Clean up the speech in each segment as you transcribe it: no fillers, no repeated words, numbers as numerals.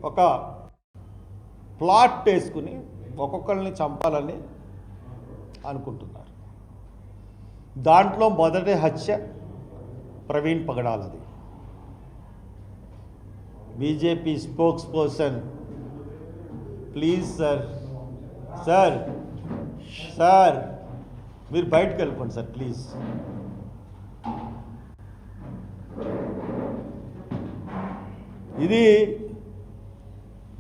ఒక ప్లాట్ వేసుకుని ఒక్కొక్కరిని చంపాలని అనుకుంటున్నారు. దాంట్లో మొదటి హత్య ప్రవీణ్ పగడాలది. BJP spokesperson, please sir, sir sir మీరు బయటకు వెళ్ళిపోండి సార్ ప్లీజ్. ఇది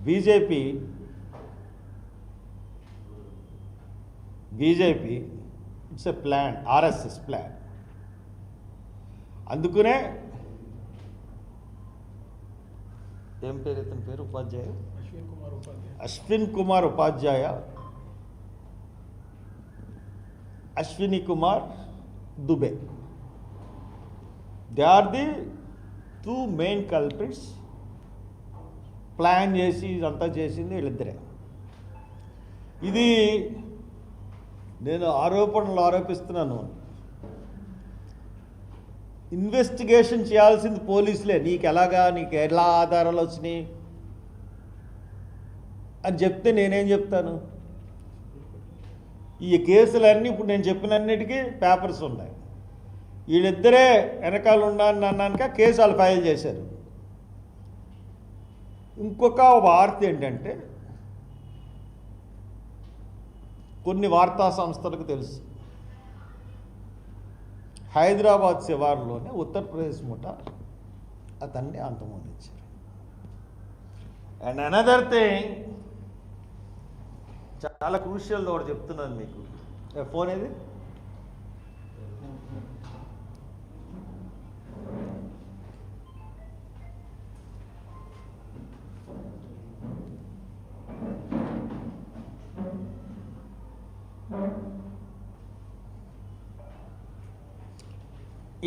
BJP it's a plan, RSS plan. అందుకనే ఏం పేరు ఇతని పేరు, Upadhyay Ashwin Kumar Upadhyay, Ashwini Kumar Dubey, they are the two main culprits. Plan చేసి ఇదంతా చేసింది వీళ్ళిద్దరే. ఇది నేను ఆరోపణలు ఆరోపిస్తున్నాను. ఇన్వెస్టిగేషన్ చేయాల్సింది పోలీసులే. నీకు ఎలా ఆధారాలు వచ్చినాయి అని చెప్తే నేనేం చెప్తాను? ఈ కేసులన్నీ ఇప్పుడు నేను చెప్పినన్నిటికీ పేపర్స్ ఉన్నాయి. వీళ్ళిద్దరే వెనకాల ఉన్నాను అన్నాక కేసు వాళ్ళు ఫైల్ చేశారు. ఇంకొక వార్త ఏంటంటే, కొన్ని వార్తా సంస్థలకు తెలుసు, హైదరాబాద్ శివారులోనే ఉత్తరప్రదేశ్ ముఠ అతన్ని అంతమొందించారు. అండ్ అనదర్ థింగ్, చాలా క్రూషియల్ ఒకటి చెప్తున్నాను మీకు. ఫోన్ ఏది?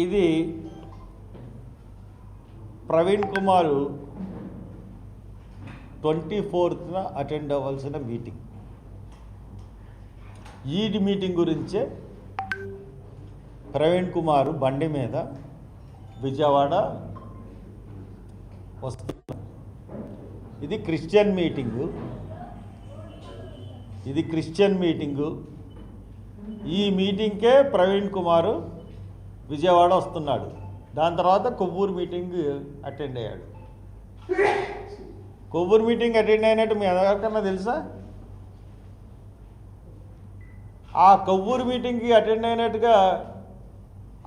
ఇది ప్రవీణ్ కుమార్ 24న అటెండ్ అవ్వాల్సిన మీటింగ్. ఈ మీటింగ్ గురించే ప్రవీణ్ కుమార్ బండి మీద విజయవాడ వస్తున్నారు. ఇది క్రిస్టియన్ మీటింగు. ఈ మీటింగ్కే ప్రవీణ్ కుమార్ విజయవాడ వస్తున్నాడు. దాని తర్వాత కొవ్వూరు మీటింగ్ అటెండ్ అయ్యాడు. కొవ్వూరు మీటింగ్ అటెండ్ అయినట్టు మీ ఎవరికన్నా తెలుసా? ఆ కొవ్వూరు మీటింగ్కి అటెండ్ అయినట్టుగా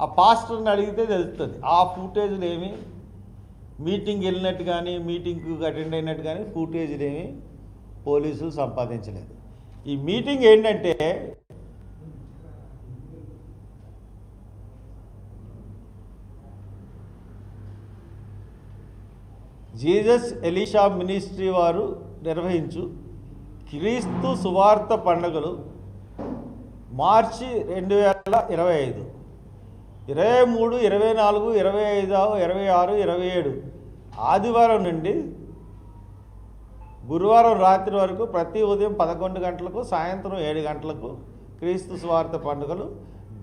ఆ పాస్టర్ని అడిగితే తెలుస్తుంది. ఆ ఫుటేజ్లు ఏమి మీటింగ్కి వెళ్ళినట్టు కానీ మీటింగ్కి అటెండ్ అయినట్టు కానీ ఫుటేజ్లు ఏమి పోలీసులు సంపాదించలేదు. ఈ మీటింగ్ ఏంటంటే, జీసస్ ఎలీషా మినిస్ట్రీ వారు నిర్వహించు క్రీస్తు సువార్త పండుగలు మార్చి 2025, 23, 24, 25, 26, 27 ఆదివారం నుండి గురువారం రాత్రి వరకు ప్రతి ఉదయం 11 గంటలకు, సాయంత్రం 7 గంటలకు క్రీస్తు సువార్త పండుగలు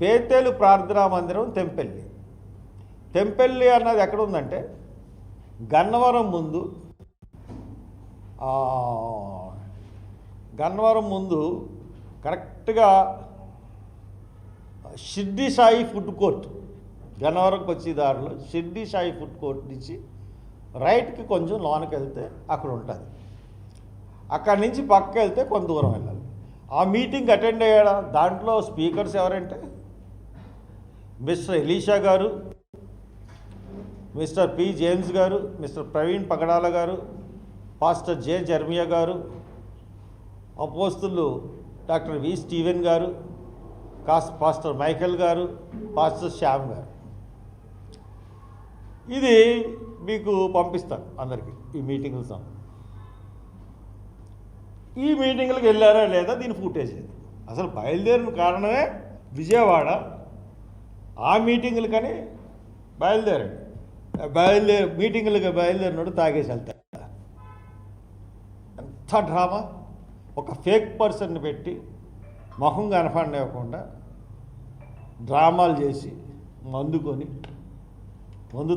బేతేలు ప్రార్థనా మందిరం, తెంపెల్లి అన్నది ఎక్కడ ఉందంటే గన్నవరం ముందు కరెక్ట్గా షిర్డీ సాయి ఫుడ్ కోర్ట్, గన్నవరంకి వచ్చే దారిలో షిర్డీ సాయి ఫుడ్ కోర్ట్ నుంచి రైట్కి కొంచెం లోనకి వెళ్తే అక్కడ ఉంటుంది. అక్కడి నుంచి పక్కకి వెళ్తే కొంత దూరం వెళ్ళాలి. ఆ మీటింగ్ అటెండ్ అయ్యాడా? దాంట్లో స్పీకర్స్ ఎవరంటే మిస్టర్ ఎలీషా గారు, మిస్టర్ పి జేమ్స్ గారు, మిస్టర్ ప్రవీణ్ పగడాల గారు, పాస్టర్ జె జర్మియా గారు, అపోస్తులు డాక్టర్ వి స్టీవెన్ గారు, పాస్టర్ మైకేల్ గారు, పాస్టర్ శ్యామ్ గారు. ఇది మీకు పంపిస్తాను అందరికీ ఈ మీటింగ్లు. ఈ మీటింగ్లకు వెళ్ళారా లేదా దీని ఫుటేజ్ లేదు. అసలు బయలుదేరిన కారణమే విజయవాడ. ఆ మీటింగులు కానీ మీటింగులుగా బయలుదేరినాడు తాగేసి వెళ్తాడు. ఎంత డ్రామా! ఒక ఫేక్ పర్సన్ని పెట్టి మొహం కనపడనివ్వకుండా డ్రామాలు చేసి మందు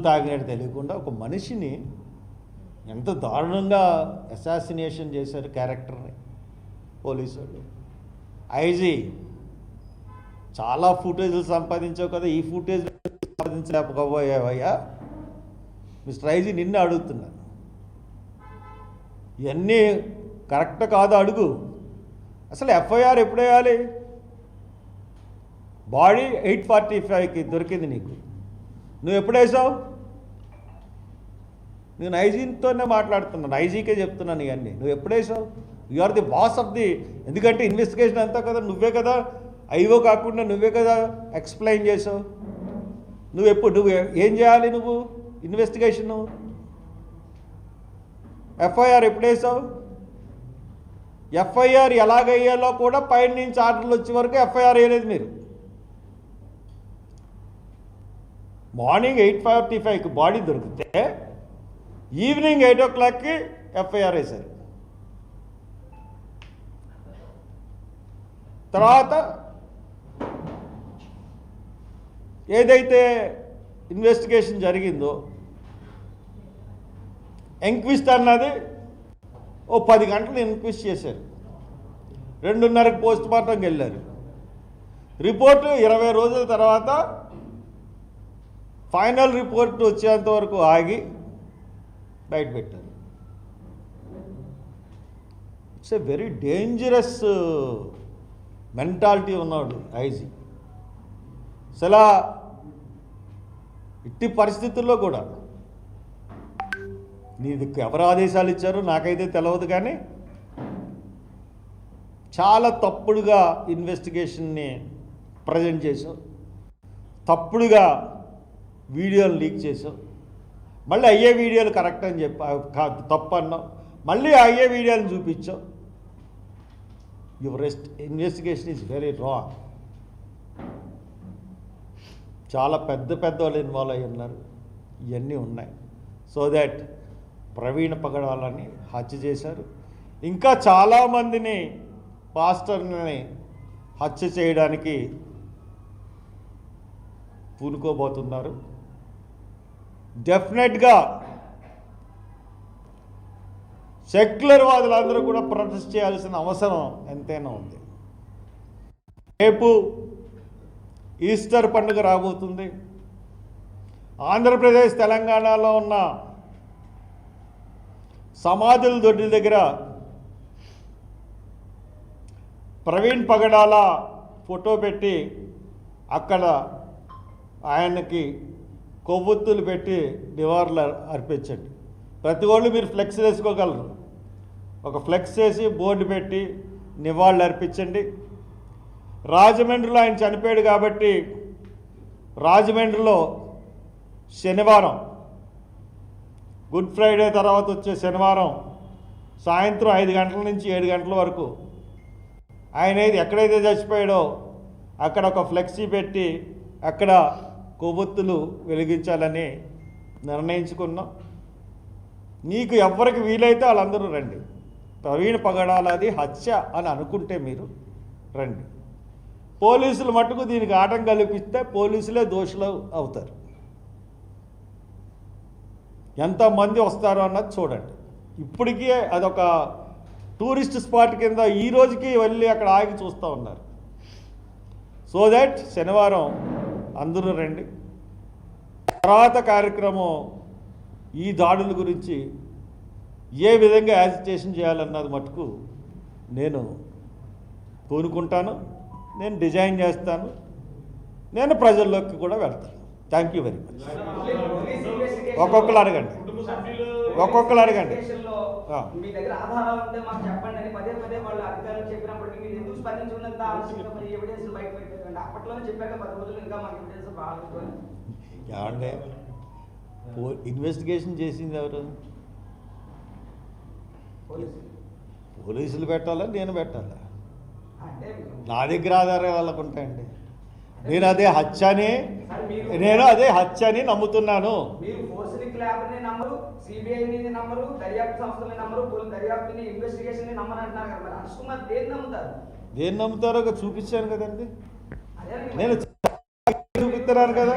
తాగినట్టు తెలియకుండా ఒక మనిషిని ఎంత దారుణంగా అసాసినేషన్ చేశారు క్యారెక్టర్ని పోలీసు వాళ్ళు. ఐజీ చాలా ఫుటేజ్లు సంపాదించావు కదా, ఈ ఫుటేజ్ సంపాదించలేకపోయావయ్యా మిస్టర్ ఐజీ, నిన్ను అడుగుతున్నాను. ఇవన్నీ కరెక్ట్ కాదు, అడుగు. అసలు ఎఫ్ఐఆర్ ఎప్పుడు వేయాలి? బాడీ 8:45కి దొరికింది నీకు, నువ్వు ఎప్పుడు వేసావు? నేను ఐజీతోనే మాట్లాడుతున్నాను, ఐజీకే చెప్తున్నాను ఇవన్నీ. నువ్వు ఎప్పుడు వేసావు? You are the boss of the, ఎందుకంటే ఇన్వెస్టిగేషన్ అంతా కదా నువ్వే కదా, ఐఓ కాకుండా నువ్వే కదా ఎక్స్ప్లెయిన్ చేసావు. నువ్వు ఏం చేయాలి? నువ్వు ఇన్వెస్టిగేషను ఎఫ్ఐఆర్ ఎప్పుడు వేసావు? ఎఫ్ఐఆర్ ఎలాగయ్యాలో కూడా పైన నుంచి ఆర్డర్లు వచ్చే వరకు ఎఫ్ఐఆర్ వేయలేదు మీరు. మార్నింగ్ 8:45కి బాడీ దొరికితే ఈవినింగ్ 8 o'clockకి ఎఫ్ఐఆర్ వేశారు. తర్వాత ఏదైతే ఇన్వెస్టిగేషన్ జరిగిందో ఎంక్విస్ట్ అన్నది 10 గంటలు ఎంక్విస్ట్ చేశారు, 2:30కి పోస్ట్ మార్టంకి వెళ్ళారు. రిపోర్టు 20 రోజుల తర్వాత ఫైనల్ రిపోర్ట్ వచ్చేంత వరకు ఆగి బయట పెట్టారు. It's a very dangerous mentality ఉన్నాడు ఐజీ. అసలు ఇట్టి పరిస్థితుల్లో కూడా నీకు ఎవరు ఆదేశాలు ఇచ్చారో నాకైతే తెలియదు, కానీ చాలా తప్పుడుగా ఇన్వెస్టిగేషన్ని ప్రజెంట్ చేసావు, తప్పుడుగా వీడియోలు లీక్ చేసావు, మళ్ళీ అయ్యే వీడియోలు కరెక్ట్ అని చెప్పి తప్పు అన్నావు, మళ్ళీ అయ్యే వీడియోలు చూపించావు. Your investigation is very wrong. చాలా పెద్ద వాళ్ళు ఇన్వాల్వ్ అయ్యి ఉన్నారు, ఇవన్నీ ఉన్నాయి. సో దాట్ ప్రవీణ్ పగడాలని హత్య చేశారు, ఇంకా చాలామందిని పాస్టర్ని హత్య చేయడానికి పూనుకోబోతున్నారు. డెఫినెట్గా సెక్యులర్ వాదులందరూ కూడా ప్రొటెస్ట్ చేయాల్సిన అవసరం ఎంతైనా ఉంది. రేపు ఈస్టర్ పండుగ రాబోతుంది. ఆంధ్రప్రదేశ్ తెలంగాణలో ఉన్న సమాధుల దొడ్డి దగ్గర ప్రవీణ్ పగడాల ఫోటో పెట్టి అక్కడ ఆయనకి కొవ్వొత్తులు పెట్టి నివాళులు అర్పించండి. ప్రతి వాళ్ళు మీరు ఫ్లెక్స్ వేసుకోగలరు, ఒక ఫ్లెక్స్ వేసి బోర్డు పెట్టి నివాళులు అర్పించండి. రాజమండ్రిలో ఆయన చనిపోయాడు కాబట్టి రాజమండ్రిలో శనివారం, గుడ్ ఫ్రైడే తర్వాత వచ్చే శనివారం సాయంత్రం 5 గంటల నుంచి 7 గంటల వరకు ఆయన ఎక్కడైతే చచ్చిపోయాడో అక్కడ ఒక ఫ్లెక్సీ పెట్టి అక్కడ కొవ్వొత్తులు వెలిగించాలని నిర్ణయించుకున్నాం. నీకు ఎవరికి వీలైతే వాళ్ళందరూ రండి. ప్రవీణ్ పగడాలది హత్య అని అనుకుంటే మీరు రండి. పోలీసులు మట్టుకు దీనికి ఆటం కల్పిస్తే పోలీసులే దోషులు అవుతారు. ఎంతమంది వస్తారో అన్నది చూడండి. ఇప్పటికీ అదొక టూరిస్ట్ స్పాట్ కింద ఈ రోజుకి వెళ్ళి అక్కడ ఆగి చూస్తూ ఉన్నారు. సో దట్ శనివారం అందరూ రండి. తర్వాత కార్యక్రమం ఈ దాడుల గురించి ఏ విధంగా యాజిటేషన్ చేయాలన్నది మటుకు నేను కోరుకుంటాను, నేను డిజైన్ చేస్తాను, నేను ప్రజల్లోకి కూడా వెళ్తాను. Thank you very much. ఒక్కొక్కరు అడగండి. మీ దగ్గర ఆధారాలు ఉంటే మాకు చెప్పండి అని పదే వాళ్ళు అధికారులు చెప్పినప్పటికీ మీరు ఎందుకు స్పందించుకున్నంత ఆలస్యంగా మరి ఎవిడెన్స్ బయట పెట్టారండి? అప్పట్లోనే చెప్పాక 10 రోజులు ఇంకా మాకు ఎవిడెన్స్ రాలేదు అని. ఏమంటే ఇన్వెస్టిగేషన్ చేసింది ఎవరు? పోలీసులు పెట్టాలా, నేను పెట్టాలా? నా దగ్గర ఆధారాలు వాళ్ళకు ఉంటాయండి. నేను అదే హత్య అని నమ్ముతున్నాను. మీరు ఫోరెన్సిక్ ల్యాబ్ని నమ్మరు, సిబిఐని నమ్మరు, దర్యాప్తు సంస్థలని నమ్మరు, దర్యాప్తుని ఇన్వెస్టిగేషన్ నమ్మరు అంటున్నారు కదా. మరి అనుష్ కుమార్ దేన్ని నమ్ముతారో చూపించాను కదండి. నేను చూపిస్తున్నాను కదా.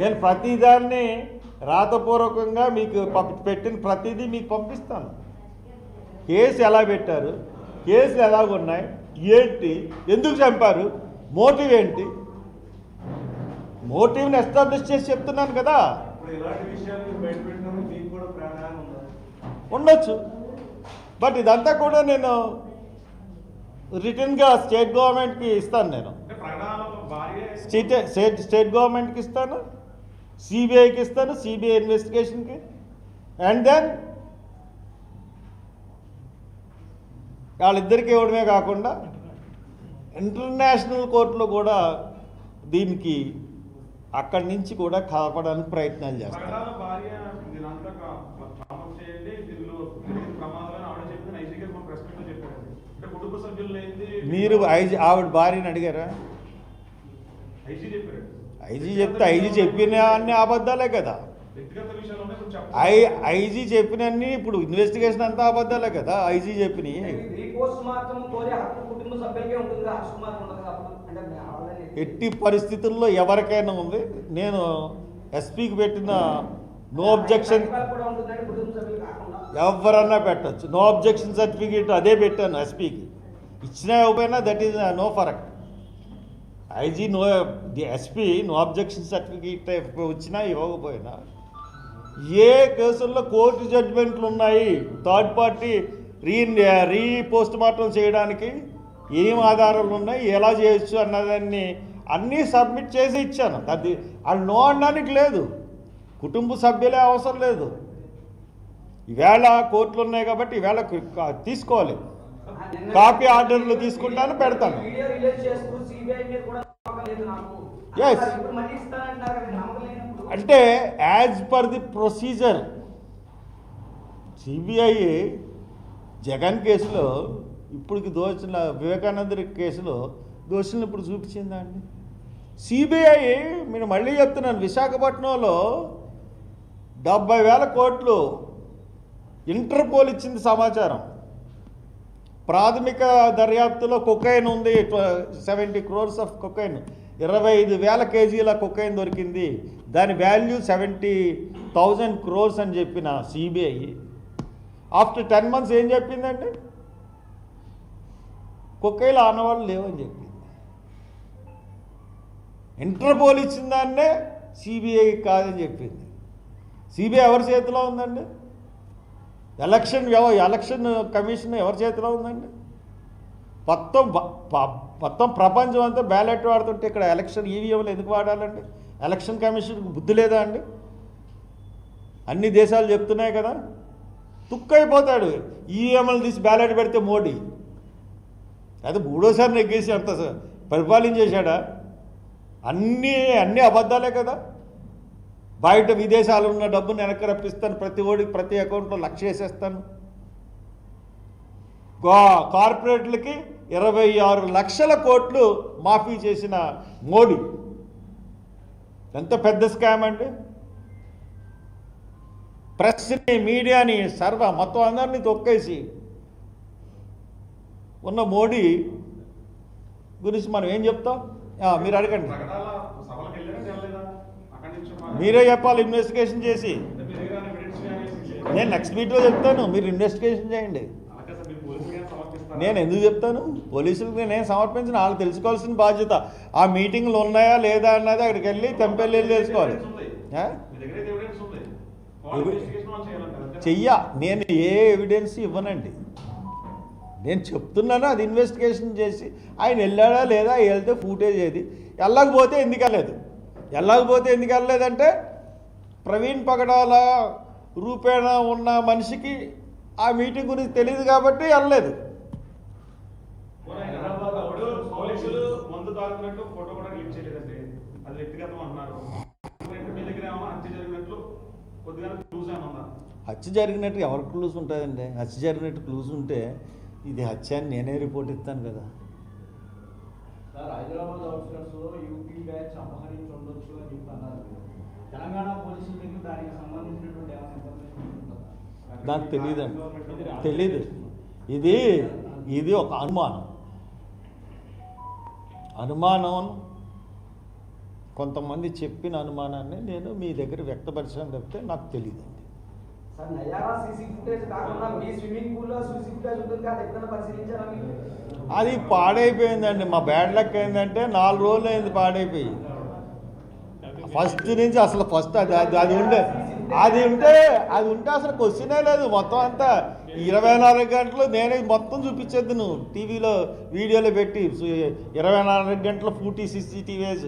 నేను ప్రతిదాన్ని రాతపూర్వకంగా మీకు పెట్టిన ప్రతిదీ మీకు పంపిస్తాను. కేసు ఎలా పెట్టారు, కేసులు ఎలాగున్నాయి, ఏంటి, ఎందుకు చంపారు, మోటివ్ ఏంటి, మోటివ్ని ఎస్టాబ్లిష్ చేసి చెప్తున్నాను కదా. ఉండొచ్చు, బట్ ఇదంతా కూడా నేను రిటర్న్గా స్టేట్ గవర్నమెంట్కి ఇస్తాను. నేను స్టేట్ గవర్నమెంట్కి ఇస్తాను, సిబిఐకి ఇస్తాను, సిబిఐ ఇన్వెస్టిగేషన్కి. అండ్ దెన్ వాళ్ళిద్దరికి ఇవ్వడమే కాకుండా ఇంటర్నేషనల్ కోర్టులో కూడా దీనికి అక్కడి నుంచి కూడా కాపాడడానికి ప్రయత్నాలు చేస్తారు. మీరు ఆవిడ భార్యని అడిగారా? ఐజీ చెప్తే ఐజీ చెప్పిన అన్ని అబద్ధాలే కదా. ఐజీ చెప్పినన్ని ఇప్పుడు ఇన్వెస్టిగేషన్ అంతా అబద్ధాలే కదా. ఐజీ చెప్పినవి ఎట్టి పరిస్థితుల్లో ఎవరికైనా ఉంది. నేను ఎస్పీకి పెట్టిన నో అబ్జెక్షన్, ఎవరన్నా పెట్టచ్చు. నో అబ్జెక్షన్ సర్టిఫికేట్ అదే పెట్టాను ఎస్పీకి. ఇచ్చినా ఇవ్వకపోయినా దట్ ఈజ్ నో ఫరక్. IG no, SP no objection certificate వచ్చినా ఇవ్వకపోయినా, ఏ కేసుల్లో కోర్టు జడ్జిమెంట్లు ఉన్నాయి, third party re post mortem చేయడానికి ఏం ఆధారాలు ఉన్నాయి, ఎలా చేయొచ్చు అన్నదాన్ని అన్నీ సబ్మిట్ చేసి ఇచ్చాను. అది వాళ్ళు నో అనడానికి లేదు, కుటుంబ సభ్యులే అవసరం లేదు. ఈవేళ కోర్టులు ఉన్నాయి కాబట్టి ఈవేళ తీసుకోవాలి. కాపీ ఆర్డర్లు తీసుకుంటాను, పెడతాను. ఎస్, అంటే as per the procedure CBI Jagan కేసులో ఇప్పటికి దోచిన వివేకానంద కేసులో దోషులను ఇప్పుడు చూపించిందా అండి? సిబిఐ, మీరు మళ్ళీ చెప్తున్నాను, విశాఖపట్నంలో 70,000 కోట్లు ఇంటర్పోల్ ఇచ్చింది సమాచారం. ప్రాథమిక దర్యాప్తులో కొకైన్ ఉంది, 70 crores ఆఫ్ కొకైన్, 25,000 కేజీల కొకైన్ దొరికింది. దాని వాల్యూ 70,000 crores అని చెప్పిన సిబిఐ ఆఫ్టర్ 10 months ఏం చెప్పిందండి? కొకైన్లో ఆనవాళ్ళు లేవని చెప్పింది. ఇంటర్పోల్ ఇచ్చిన దాన్నే సిబిఐ కాదని చెప్పింది. సిబిఐ ఎవరి చేతిలో ఉందండి? ఎలక్షన్ కమిషన్ ఎవరి చేతిలో ఉందండి? మొత్తం ప్రపంచం అంతా బ్యాలెట్ వాడుతుంటే ఇక్కడ ఎలక్షన్ ఈవీఎంలు ఎందుకు వాడాలండి? ఎలక్షన్ కమిషన్కి బుద్ధి లేదా అండి? అన్ని దేశాలు చెప్తున్నాయి కదా. తుక్కైపోతాడు ఈవీఎంలు తీసి బ్యాలెట్ పెడితే మోడీ. అది మూడోసారి నెగ్గేసి అంత పరిపాలించేశాడా? అన్నీ అబద్ధాలే కదా. బయట విదేశాలు ఉన్న డబ్బును వెనక్కి రప్పిస్తాను, ప్రతి ఓడికి ప్రతి అకౌంట్లో 1,00,000 వేసేస్తాను. కార్పొరేట్లకి 26 లక్షల కోట్లు మాఫీ చేసిన మోడీ ఎంత పెద్ద స్కామ్ అంటే. ప్రెస్ని, మీడియాని, మొత్తం అందరినీ తొక్కేసి ఉన్న మోడీ గురించి మనం ఏం చెప్తాం? మీరు అడగండి, మీరే చెప్పాలి. ఇన్వెస్టిగేషన్ చేసి నేను నెక్స్ట్ మీట్లో చెప్తాను, మీరు ఇన్వెస్టిగేషన్ చేయండి. నేను ఎందుకు చెప్తాను? పోలీసులకు నేనేం సమర్పించిన, వాళ్ళు తెలుసుకోవాల్సిన బాధ్యత. ఆ మీటింగ్లు ఉన్నాయా లేదా అన్నది అక్కడికి వెళ్ళి తెంపెళ్ళి తెలుసుకోవాలి. నేను ఏ ఎవిడెన్స్ ఇవ్వనండి. నేను చెప్తున్నాను, అది ఇన్వెస్టిగేషన్ చేసి ఆయన వెళ్ళాడా లేదా, వెళ్తే ఫూటేజ్ ఏది, వెళ్ళకపోతే ఎందుకు వెళ్ళలేదంటే ప్రవీణ్ పగడాల రూపేణ ఉన్న మనిషికి ఆ మీటింగ్ గురించి తెలియదు కాబట్టి వెళ్ళలేదు. హత్య జరిగినట్టు ఎవరు క్లూస్ ఉంటుందండి? హత్య జరిగినట్టు క్లూస్ ఉంటే ఇది హత్య అని నేనే రిపోర్ట్ ఇస్తాను కదా. హైదరాబాద్ అవుట్స్కట్స్లో యూపీ బ్యాచ్ అపహరించి ఉండొచ్చు అని చెప్తున్నారు. తెలంగాణ పోలీసుల దగ్గర దానికి సంబంధించినటువంటి నాకు తెలీదు. ఇది ఒక అనుమానం. కొంతమంది చెప్పిన అనుమానాన్ని నేను మీ దగ్గర వ్యక్తపరిచాను తప్పితే నాకు తెలియదండి. సార్ నయారా సీసీ ఫుటేజ్ కాకుండా మీ స్విమ్మింగ్ పూల్లో సీసీ ఫుటేజ్ ఉంటుంది కదా, ఎప్పుడైనా పరిశీలించారా మీరు? అది పాడైపోయిందండి. మా బ్యాడ్ లక్ ఏంటంటే 4 రోజులు అయింది పాడైపోయి. ఫస్ట్ నుంచి అసలు ఫస్ట్ అది ఉంటే అసలు క్వశ్చనే లేదు. మొత్తం అంతా 24 గంటలు నేనే మొత్తం చూపించేది నువ్వు టీవీలో వీడియోలో పెట్టి 24 గంటల ఫూటీ CCTVs.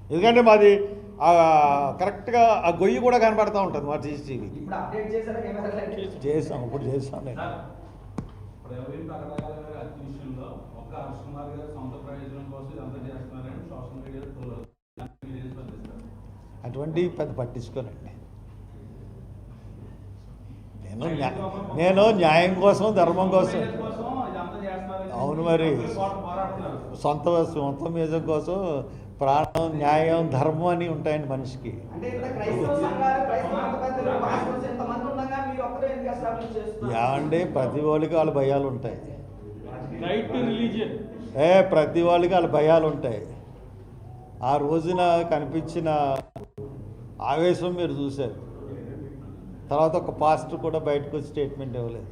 ఎందుకంటే మాది కరెక్ట్గా ఆ గొయ్యి కూడా కనపడతా ఉంటుంది మా CCTV. ఇప్పుడు అప్డేట్ చేశారా కెమెరా? చేసాం, ఇప్పుడు చేసాం నేను. ప్రవీణ్ పగడాల గారి హత్య విషయంలో ఒక్క హర్ష్ కుమార్ గారి సొంత ప్రయోజనం కోసం ఇదంతా చేస్తున్నారని సోషల్ మీడియాలో ట్రోల్ అవుతుంది. అటువంటి పెద్ద పట్టించుకోనండి. నేను న్యాయం కోసం ధర్మం కోసం. అవును మరి, సొంత మీజం కోసం ప్రాణం న్యాయం ధర్మం అని ఉంటాయండి మనిషికి. అంటే ఇంత క్రైస్తవ సంఘాలు, క్రైస్తవ మత పెద్దలు, పాస్టర్స్ ఎంతమంది ఉండగా మీరు ఒక్కరే ఎందుకు ఎస్టాబ్లిష్ చేస్తున్నారు? ఏమంటే ప్రతి వాళ్ళకి వాళ్ళ భయాలు ఉంటాయి. Right to religion. ప్రతి వాళ్ళకి వాళ్ళ భయాలు ఉంటాయి. ఆ రోజున కనిపించిన ఆవేశం మీరు చూశారు. తర్వాత ఒక పాస్టర్ కూడా బయటకు వచ్చి స్టేట్మెంట్ ఇవ్వలేదు.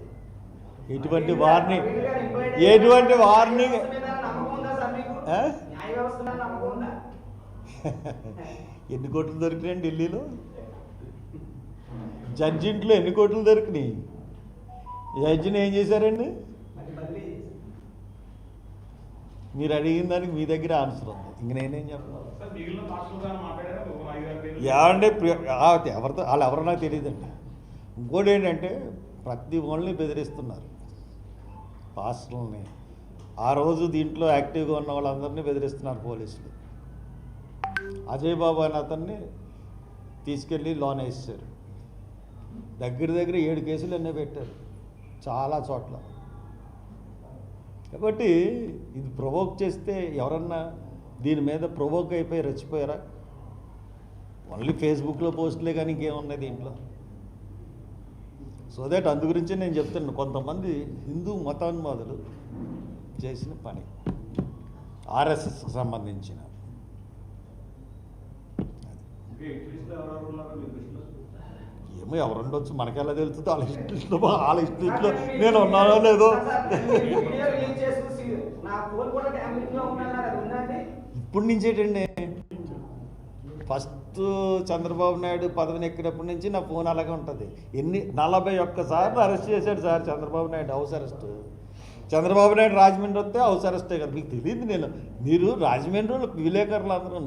ఎటువంటి వార్నింగ్ ఎన్ని కోట్లు దొరికినాయండి ఢిల్లీలో? జడ్జి ఇంట్లో ఎన్ని కోట్లు దొరికినాయి? జడ్జిని ఏం చేశారండి? మీరు అడిగిన దానికి మీ దగ్గర ఆన్సర్ ఉంది, ఇంక నేనేం చెప్పను. ఏమంటే ఎవరితో వాళ్ళు ఎవరో నాకు తెలియదండి. ఇంకోటి ఏంటంటే ప్రతి వాళ్ళని బెదిరిస్తున్నారు పాస్టర్లని. ఆ రోజు దీంట్లో యాక్టివ్గా ఉన్న వాళ్ళందరినీ బెదిరిస్తున్నారు పోలీసులు. అజయ్ బాబు అని అతన్ని తీసుకెళ్ళి లోన్ వేసారు. దగ్గర 7 కేసులు అన్నీ పెట్టారు చాలా చోట్ల. కాబట్టి ఇది ప్రొవోక్ చేస్తే ఎవరన్నా దీని మీద ప్రొవోక్ అయిపోయి రెచ్చిపోయారా? ఓన్లీ ఫేస్బుక్లో పోస్టులే కానీ ఇంకేమున్నాయి దీంట్లో? సో దట్ అందు గురించి నేను చెప్తున్నాను, కొంతమంది హిందూ మతాన్మాదులు చేసిన పని, RSS సంబంధించిన. ఏమో ఎవరు ఉండొచ్చు, మనకెలా తెలుస్తుంది? వాళ్ళ ఇష్టంలో నేను ఉన్నానో లేదో. ఇప్పటి నుంచేటండి, ఫస్ట్ చంద్రబాబు నాయుడు పదవిని ఎక్కినప్పటి నుంచి నా ఫోన్ అలాగే ఉంటుంది. 41 సార్లు అరెస్ట్ చేశాడు sir Chandrababu Naidu, house arrest. Chandrababu Naidu Rajahmundry వస్తే హౌస్ అరెస్టే కదా, మీకు తెలియదు. మీరు రాజమండ్రిలో విలేకరులు అందరూ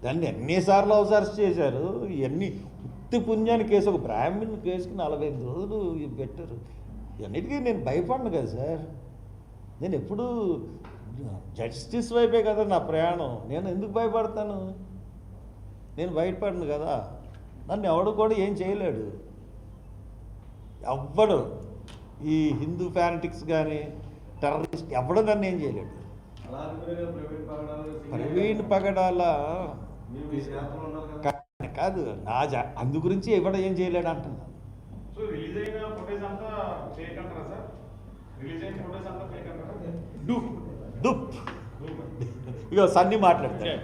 దాన్ని ఎన్నిసార్లు హౌస్ అరెస్ట్ చేశారు. ఇవన్నీ ఉత్తి పుణ్యాన్ని కేసు, ఒక బ్రాహ్మణ్ కేసుకి 45 రోజులు పెట్టారు. ఇవన్నిటికీ నేను భయపడను కదా సార్. నేను ఎప్పుడు జస్టిస్ వైపే కదా నా ప్రయాణం. నేను ఎందుకు భయపడతాను? నేను బయటపడను కదా. నన్ను ఎవడు కూడా ఏం చేయలేడు. ఎవ్వడు ఈ హిందూ ఫ్యానటిక్స్ కానీ టెర్రరిస్ట్ ఎవడు నన్ను ఏం చేయలేడు. ప్రవీణ్ పగడాల కాదు అందు గురించి ఎవడు ఏం చేయలేడు అంటున్నా. ఇగో సన్ని మాట్లాడతాడు.